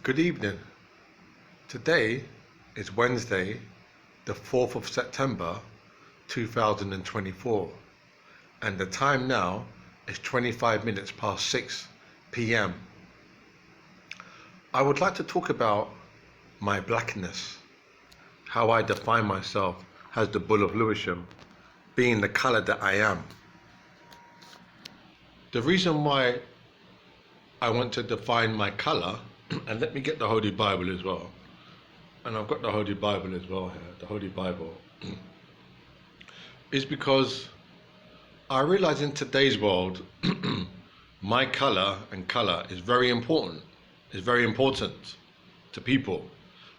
Good evening. Today is Wednesday, the 4th of September 2024, and the time now is 25 minutes past 6 p.m. I would like to talk about my blackness, how I define myself as the Bull of Lewisham, being the color that I am. The reason why I want to define my color, and let me get the Holy Bible as well. And I've got the Holy Bible as well here, the Holy Bible. Is because I realize in today's world, my color is very important. It's very important to people,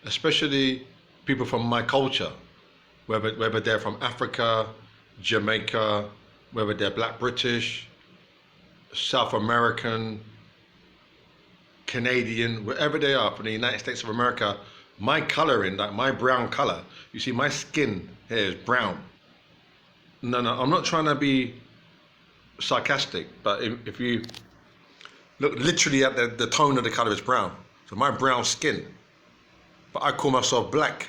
especially people from my culture, whether they're from Africa, Jamaica, whether they're Black British, South American, Canadian, wherever they are from the United States of America, my coloring, like my brown color, you see my skin here is brown. No, I'm not trying to be sarcastic, but if you look literally at the tone of the color is brown. So my brown skin, but I call myself black.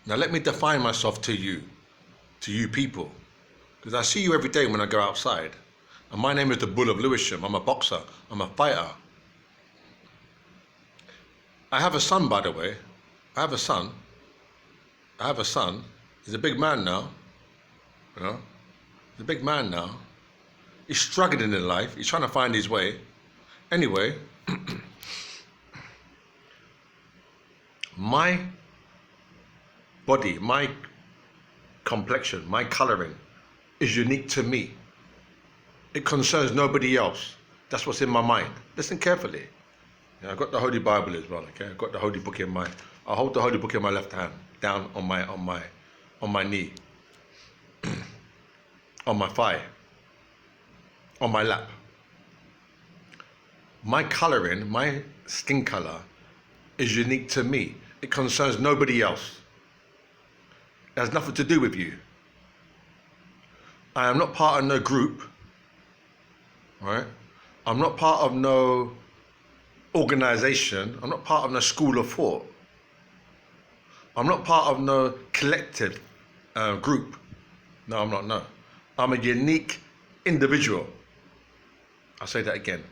Now let me define myself to you people, because I see you every day when I go outside. And my name is the Bull of Lewisham. I'm a boxer, I'm a fighter. I have a son, by the way. I have a son. He's a big man now. You know? He's a big man now. He's struggling in life. He's trying to find his way. Anyway, my body, my complexion, my coloring is unique to me. It concerns nobody else. That's what's in my mind. Listen carefully. Yeah, I've got the Holy Bible as well, okay? I've got the Holy Book in I hold the Holy Book in my left hand, down on my knee, on my thigh, on my lap. My coloring, my skin color is unique to me. It concerns nobody else. It has nothing to do with you. I am not part of no group, right? I'm not part of no organization. I'm not part of no school of thought. I'm not part of no collective group. No, I'm not, no. I'm a unique individual. I'll say that again.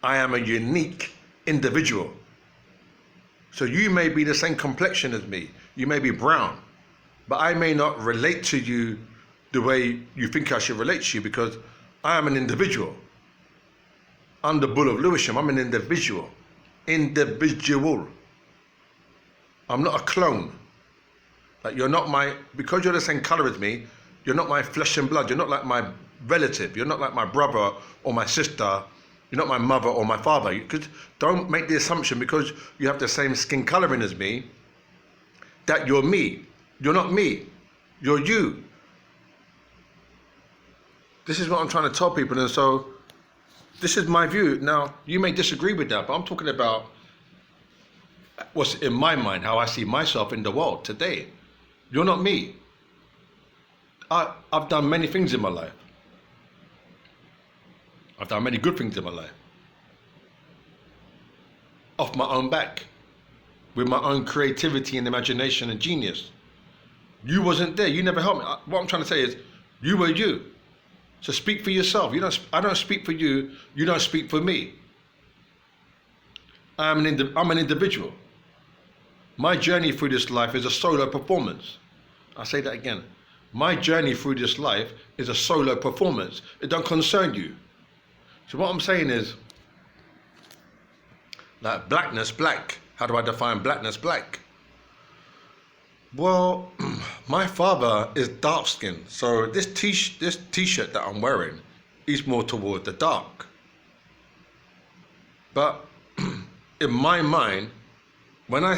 I am a unique individual. So you may be the same complexion as me. You may be brown, but I may not relate to you the way you think I should relate to you, because I am an individual. I'm the Bull of Lewisham. I'm an individual. I'm not a clone. Like because you're the same color as me, you're not my flesh and blood. You're not like my relative. You're not like my brother or my sister. You're not my mother or my father. Don't make the assumption because you have the same skin coloring as me that you're me. You're not me. You're you. This is what I'm trying to tell people, and so this is my view. Now, you may disagree with that, but I'm talking about what's in my mind, how I see myself in the world today. You're not me. I've done many things in my life. I've done many good things in my life. Off my own back, with my own creativity and imagination and genius. You wasn't there. You never helped me. What I'm trying to say is, you were you. So speak for yourself. I don't speak for you. You don't speak for me. I'm an individual. My journey through this life is a solo performance. I'll say that again. My journey through this life is a solo performance. It don't concern you. So what I'm saying is, like blackness, black. How do I define blackness, black? Well, my father is dark skinned, so this t-shirt that I'm wearing is more toward the dark. But in my mind, when I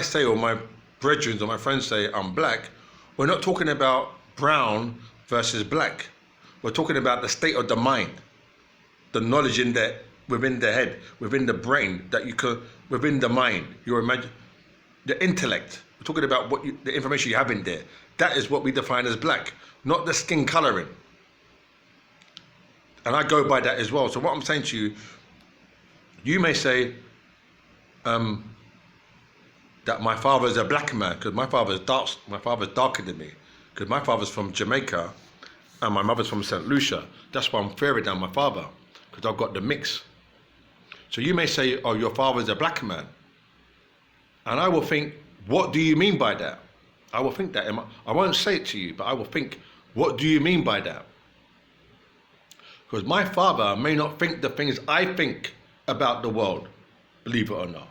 say, or my brethren or my friends say I'm black, we're not talking about brown versus black. We're talking about the state of the mind, the knowledge within the head, within the brain, within the mind, the intellect. We're talking about the information you have in there. That is what we define as black, not the skin coloring. And I go by that as well. So what I'm saying to you, you may say, that my father is a black man, because my father's darker than me, because my father's from Jamaica and my mother's from St. Lucia. That's why I'm fairer than my father, because I've got the mix. So you may say, oh, your father's a black man. And I will think, what do you mean by that? I will think that. I won't say it to you, but I will think, what do you mean by that? Because my father may not think the things I think about the world, believe it or not.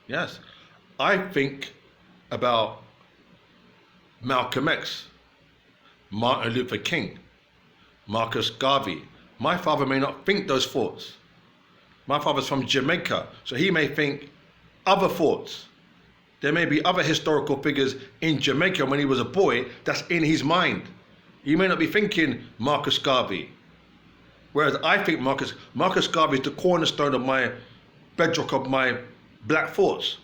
Yes. I think about Malcolm X, Martin Luther King, Marcus Garvey. My father may not think those thoughts. My father's from Jamaica, so he may think other thoughts. There may be other historical figures in Jamaica when he was a boy that's in his mind. You may not be thinking Marcus Garvey. Whereas I think Marcus Garvey is the cornerstone of my bedrock of my black thoughts.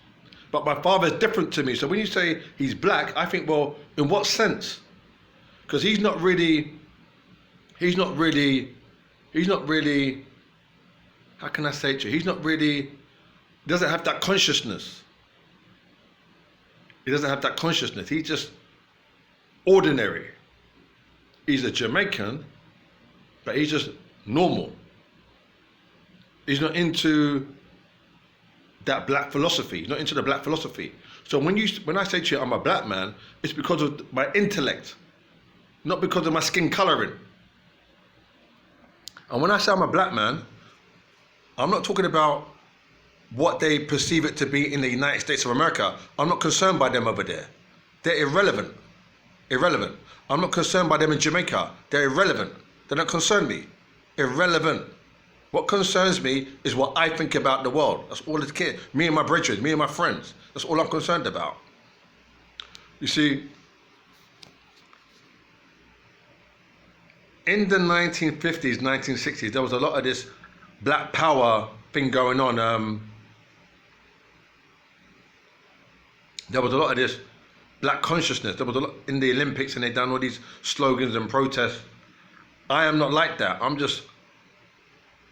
But my father is different to me. So when you say he's black, I think, well, in what sense? Because he's not really, how can I say it to you? He doesn't have that consciousness. He doesn't have that consciousness. He's just ordinary. He's a Jamaican, but he's just normal. He's not into that black philosophy. He's not into the black philosophy. So when I say to you I'm a black man, it's because of my intellect, not because of my skin coloring. And when I say I'm a black man, I'm not talking about what they perceive it to be in the United States of America. I'm not concerned by them over there. They're irrelevant. I'm not concerned by them in Jamaica. They're irrelevant. They don't concern me. Irrelevant. What concerns me is what I think about the world. That's all it cares. Me and my brethren, me and my friends. That's all I'm concerned about. You see, in the 1950s, 1960s, there was a lot of this black power thing going on. There was a lot of this black consciousness. There was a lot in the Olympics, and they done all these slogans and protests. I am not like that. I'm just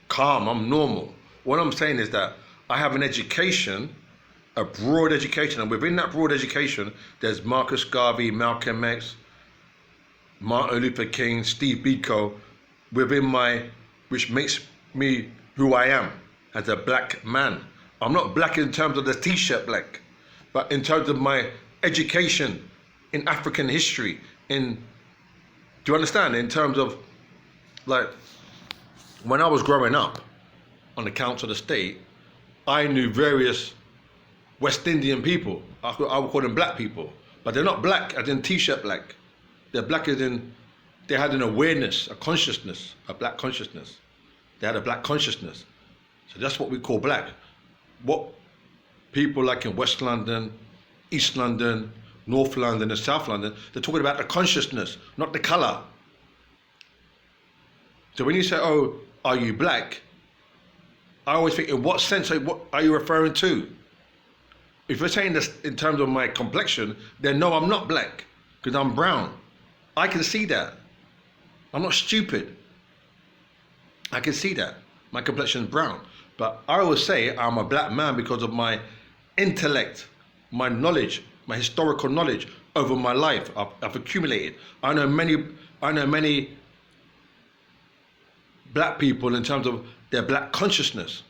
calm. I'm normal. What I'm saying is that I have an education, a broad education, and within that broad education, there's Marcus Garvey, Malcolm X, Martin Luther King, Steve Biko, which makes me who I am as a black man. I'm not black in terms of the t-shirt black, but in terms of my education in African history, do you understand? In terms of, like, when I was growing up on the council of the state, I knew various West Indian people. I would call them black people, but they're not black as in t-shirt black. They're black as in, they had an awareness, a consciousness, a black consciousness. They had a black consciousness. So that's what we call black. What people like in West London, East London, North London and South London, they're talking about the consciousness, not the color. So when you say, oh, are you black? I always think, in what sense, what are you referring to? If you're saying this in terms of my complexion, then no, I'm not black, because I'm brown. I can see that. I'm not stupid. I can see that. My complexion is brown. But I always say I'm a black man because of my intellect, my knowledge, my historical knowledge over my life. I've accumulated. I know many black people in terms of their black consciousness.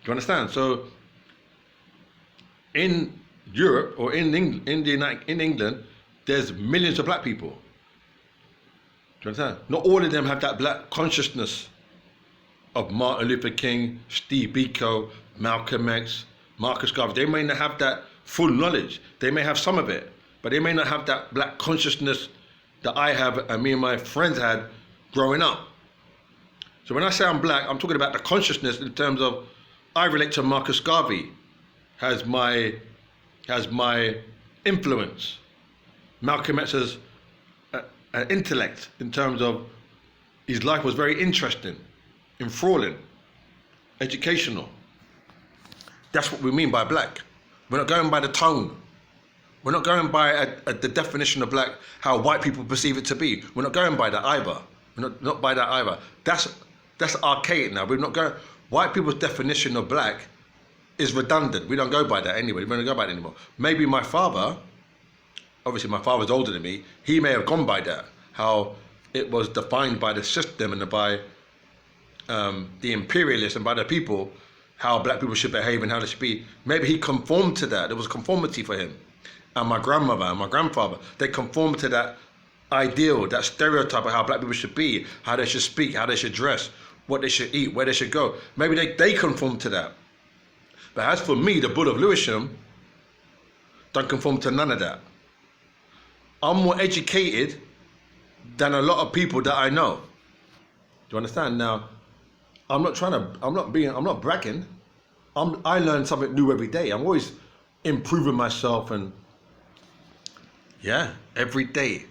Do you understand? So in Europe or in England, there's millions of black people. Do you understand? Not all of them have that black consciousness of Martin Luther King, Steve Biko, Malcolm X, Marcus Garvey. They may not have that full knowledge. They may have some of it, but they may not have that black consciousness that I have and me and my friends had growing up. So when I say I'm black, I'm talking about the consciousness in terms of, I relate to Marcus Garvey has my influence. Malcolm X has an intellect in terms of his life was very interesting, enthralling, educational. That's what we mean by black. We're not going by the tone. We're not going by the definition of black, how white people perceive it to be. We're not going by that either. We're not by that either. That's archaic now. We're not going. White people's definition of black is redundant. We don't go by that anyway. We don't go by it anymore. Maybe my father, obviously my father's older than me, he may have gone by that. How it was defined by the system and by the imperialists and by the people, how black people should behave and how they should be. Maybe he conformed to that. There was conformity for him. And my grandmother and my grandfather, they conformed to that ideal, that stereotype of how black people should be, how they should speak, how they should dress, what they should eat, where they should go. Maybe they conform to that. But as for me, the Bull of Lewisham, don't conform to none of that. I'm more educated than a lot of people that I know. Do you understand? Now, I'm not bragging. I learn something new every day. I'm always improving myself, and yeah, every day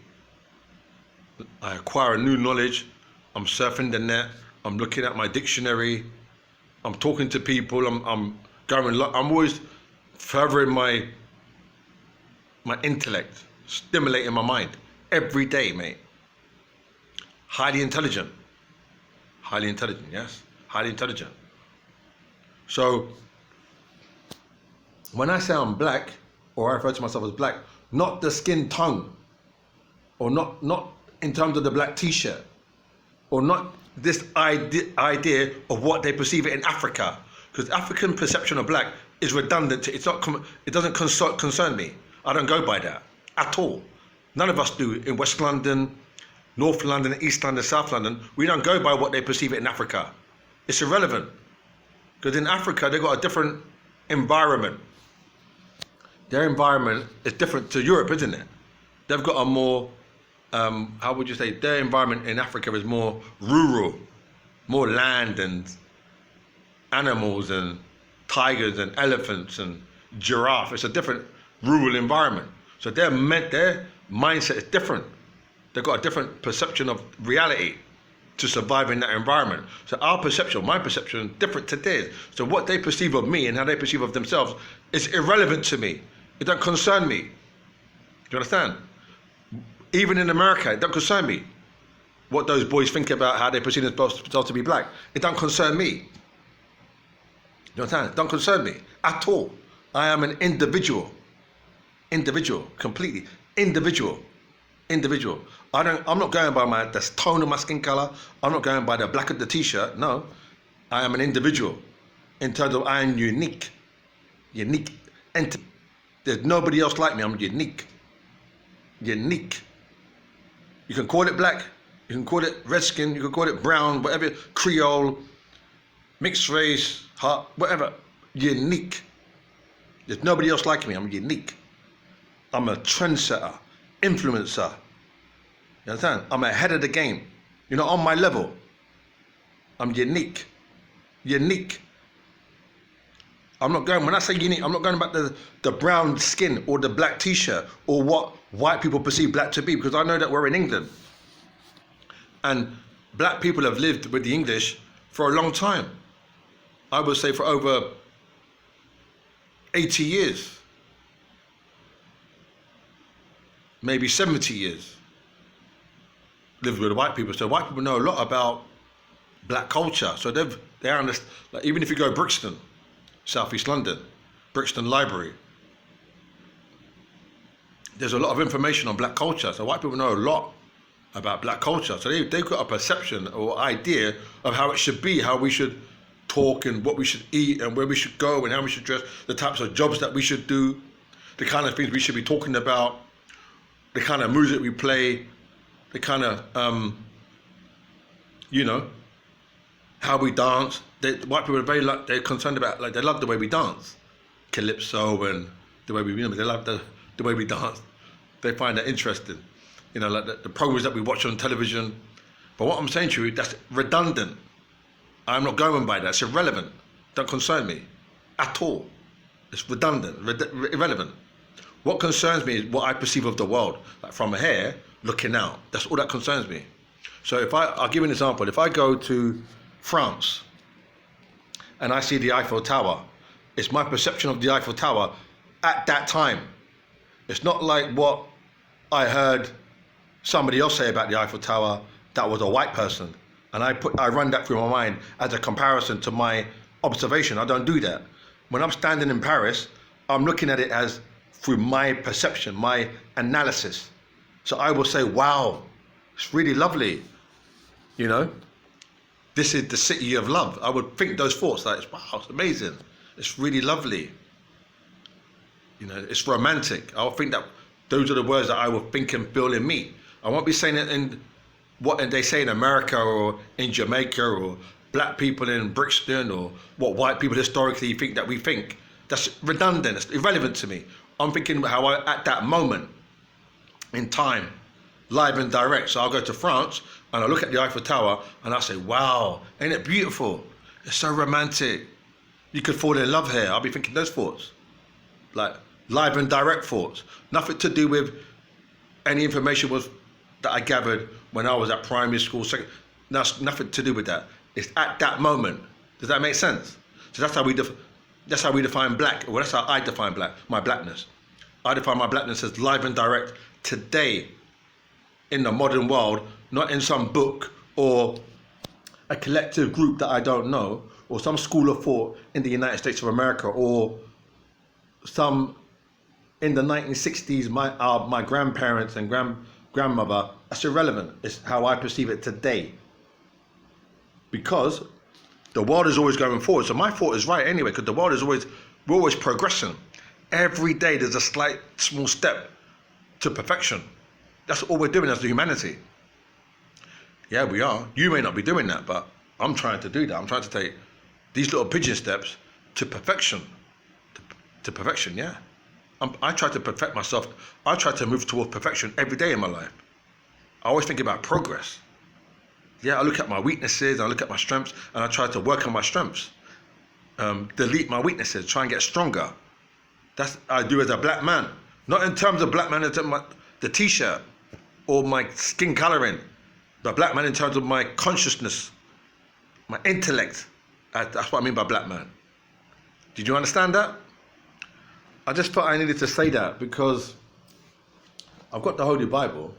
I acquire a new knowledge. I'm surfing the net. I'm looking at my dictionary. I'm talking to people. I'm always furthering my intellect, stimulating my mind every day, mate. Highly intelligent, yes, highly intelligent. So when I say I'm black, or I refer to myself as black, not the skin tone, or not in terms of the black t-shirt, or not this idea of what they perceive it in Africa, because African perception of black is redundant. It doesn't concern me. I don't go by that at all. None of us do in West London, North London, East London, South London. We don't go by what they perceive it in Africa. It's irrelevant, because in Africa they've got a different environment. Their environment is different to Europe, isn't it? They've got a more, how would you say, their environment in Africa is more rural, more land and animals and tigers and elephants and giraffe. It's a different rural environment. So their mindset is different. They've got a different perception of reality to survive in that environment. So my perception, different to theirs. So what they perceive of me and how they perceive of themselves is irrelevant to me. It don't concern me. Do you understand? Even in America, it don't concern me what those boys think about how they perceive themselves to be black. It don't concern me. You understand? It don't concern me at all. I am an individual. Completely individual. I'm not going by the tone of my skin color. I'm not going by the black of the t-shirt. No, I am an individual. In terms of I am unique entity. There's nobody else like me. I'm unique. You can call it black. You can call it redskin. You can call it brown. Whatever. Creole, mixed race, whatever. Unique. There's nobody else like me. I'm unique. I'm a trendsetter, influencer. You understand? I'm ahead of the game. You're not on my level. I'm unique. I'm not going, when I say unique, I'm not going about the brown skin or the black t-shirt or what white people perceive black to be, because I know that we're in England. And black people have lived with the English for a long time. I would say for over 80 years. Maybe 70 years. Lived with the white people. So white people know a lot about black culture. So they understand, like, even if you go Brixton, South East London, Brixton Library, there's a lot of information on black culture. So white people know a lot about black culture. So they've got a perception or idea of how it should be, how we should talk and what we should eat and where we should go and how we should dress, the types of jobs that we should do, the kind of things we should be talking about, the kind of music we play, the kind of, how we dance. White people are they're concerned about, like, they love the way we dance. Calypso and the way they love the way we dance. They find that interesting. Like the programs that we watch on television. But what I'm saying to you, that's redundant. I'm not going by that. It's irrelevant. Don't concern me at all. It's redundant, irrelevant. What concerns me is what I perceive of the world, like from here, looking out. That's all that concerns me. So I'll give you an example. If I go to France and I see the Eiffel Tower, it's my perception of the Eiffel Tower at that time. It's not like what I heard somebody else say about the Eiffel Tower that was a white person. And I run that through my mind as a comparison to my observation. I don't do that. When I'm standing in Paris, I'm looking at it as through my perception, my analysis. So I will say, wow, it's really lovely. You know, this is the city of love. I would think those thoughts like, wow, it's amazing. It's really lovely. You know, it's romantic. I'll think that those are the words that I will think and feel in me. I won't be saying it in what they say in America or in Jamaica or black people in Brixton or what white people historically think that we think. That's redundant. It's irrelevant to me. I'm thinking how I, at that moment in time, live and direct. So I'll go to France and I'll look at the Eiffel Tower and I'll say, wow, ain't it beautiful? It's so romantic. You could fall in love here. I'll be thinking those thoughts. Like live and direct thoughts. Nothing to do with any information that I gathered when I was at primary school. That's nothing to do with that. It's at that moment. Does that make sense? So that's how we define black. Well, that's how I define my blackness. I define my blackness as live and direct today in the modern world, not in some book or a collective group that I don't know, or some school of thought in the United States of America, or some in the 1960s, my grandparents and grandmother. That's irrelevant. It's how I perceive it today. Because the world is always going forward. So my thought is right anyway, because the world is we're always progressing. Every day there's a slight, small step to perfection. That's all we're doing as the humanity. Yeah, we are. You may not be doing that, but I'm trying to do that. I'm trying to take these little pigeon steps to perfection. To perfection, yeah. I try to perfect myself. I try to move towards perfection every day in my life. I always think about progress. Yeah, I look at my weaknesses, I look at my strengths, and I try to work on my strengths. Delete my weaknesses, try and get stronger. That's I do as a black man. Not in terms of black man in terms of the t-shirt or my skin coloring, but black man in terms of my consciousness, my intellect. That's what I mean by black man. Did you understand that? I just thought I needed to say that because I've got the Holy Bible.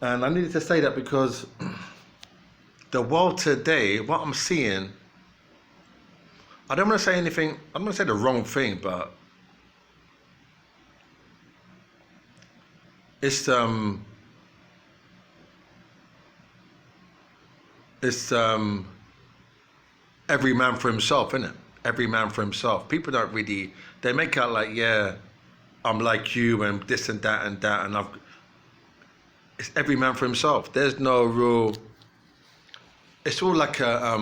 And I needed to say that because the world today, what I'm seeing, I don't want to say anything, I'm going to say the wrong thing, but it's every man for himself, isn't it? Every man for himself. People don't really, they make out like, yeah, I'm like you and this and that, and it's every man for himself. There's no real, it's all like a,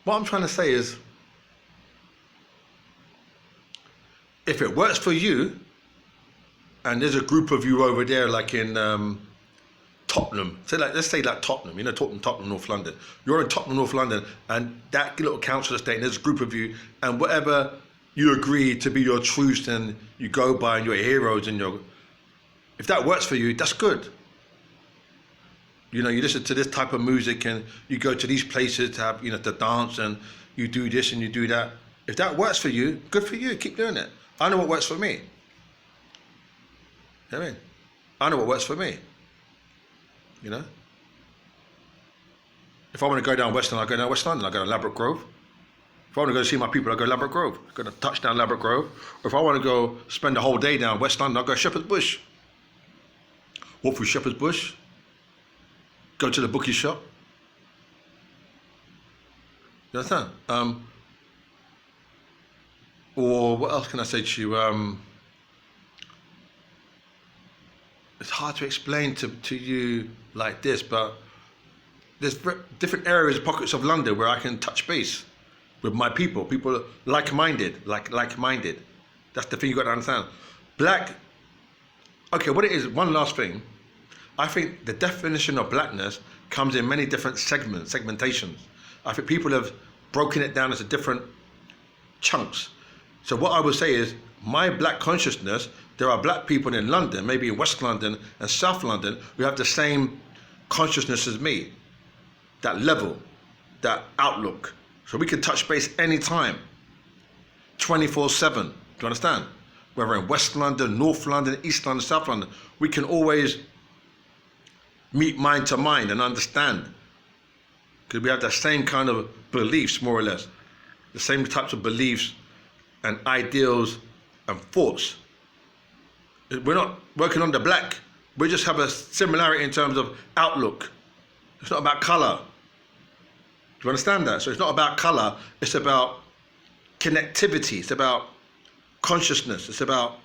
what I'm trying to say is, if it works for you, and there's a group of you over there like in Tottenham, let's say Tottenham, you know, Tottenham, North London. You're in Tottenham, North London, and that little council estate, and there's a group of you, and whatever you agree to be your truths and you go by and your heroes and if that works for you, that's good. You know, you listen to this type of music and you go to these places to have, you know, to dance and you do this and you do that. If that works for you, good for you, keep doing it. I know what works for me. You know what I mean? I know what works for me. You know? If I want to go down West London, I go down West London, I go to Ladbroke Grove. If I want to go see my people, I go to Ladbroke Grove. I go to touchdown Ladbroke Grove. Or if I want to go spend the whole day down West London, I go to Shepherd's Bush. Walk through Shepherd's Bush. Go to the bookie shop. You understand? Or what else can I say to you? It's hard to explain to you like this, but there's different areas, pockets of London where I can touch base with my people like-minded. That's the thing you got to understand. Okay, what it is, one last thing. I think the definition of blackness comes in many different segmentations. I think people have broken it down into different chunks. So what I would say is, my black consciousness, there are black people in London, maybe in West London and South London, who have the same consciousness as me, that level, that outlook. So we can touch base anytime, 24/7, do you understand? Whether in West London, North London, East London, South London, we can always meet mind to mind and understand because we have the same kind of beliefs, more or less, the same types of beliefs and ideals and thoughts. We're not working on the black. We just have a similarity in terms of outlook. It's not about color. Do you understand that? So it's not about color. It's about connectivity. It's about consciousness. It's about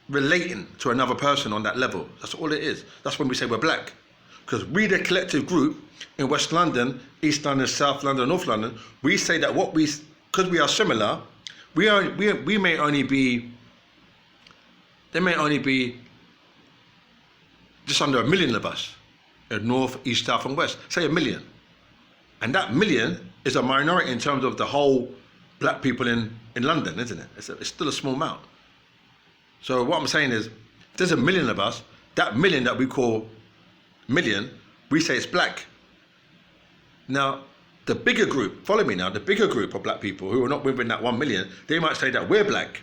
relating to another person on that level. That's all it is. That's when we say we're black. Because we, the collective group in West London, East London, South London, North London, we say that because we are similar, we may only be, there may only be just under 1 million of us in North, East, South and West. Say 1 million. And that million is a minority in terms of the whole black people in London, isn't it? It's still a small amount. So what I'm saying is, if there's 1 million of us, that million that we call million, we say it's black. Now, the bigger group, follow me now, the bigger group of black people who are not within that 1 million, they might say that we're black.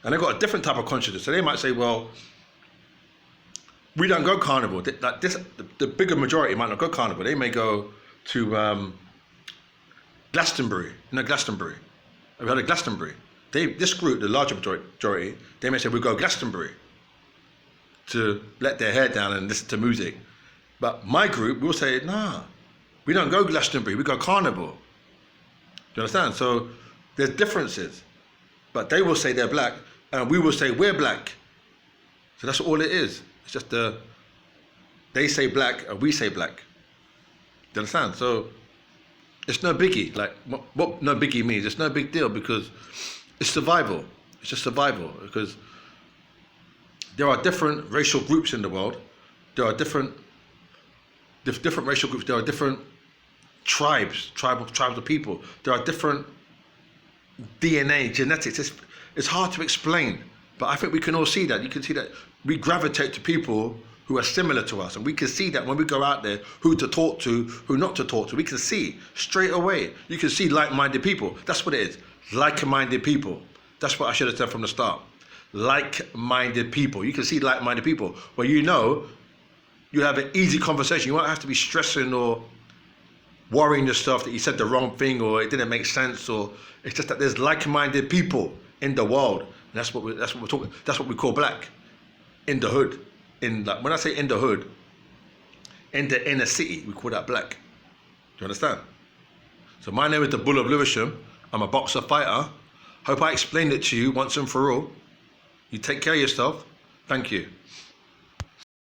And they've got a different type of consciousness. So they might say, well, we don't go carnival. Like this, the bigger majority might not go carnival. They may go to Glastonbury. You know Glastonbury? Have you heard of Glastonbury? This group, the larger majority, they may say we go Glastonbury to let their hair down and listen to music. But my group will say, nah, we don't go Glastonbury, we go carnival. Do you understand? So there's differences. But they will say they're black and we will say we're black. So that's all it is. It's just they say black and we say black. Do you understand? So it's no biggie. Like what no biggie means, it's no big deal because it's survival. It's just survival because there are different racial groups in the world. There are different racial groups. There are different tribes of people. There are different DNA, genetics. It's hard to explain, but I think we can all see that. You can see that we gravitate to people who are similar to us, and we can see that when we go out there, who to talk to, who not to talk to. We can see straight away. You can see like-minded people. That's what it is. Like-minded people. That's what I should have said from the start. Like-minded people. You can see like-minded people where you know you have an easy conversation. You won't have to be stressing or worrying yourself that you said the wrong thing or it didn't make sense, or it's just that there's like-minded people in the world. And that's what we're talking. That's what we call black in the hood. When I say in the hood, in the inner city, we call that black. Do you understand? So my name is the Bull of Lewisham. I'm a boxer fighter. Hope I explained it to you once and for all. You take care of yourself. Thank you.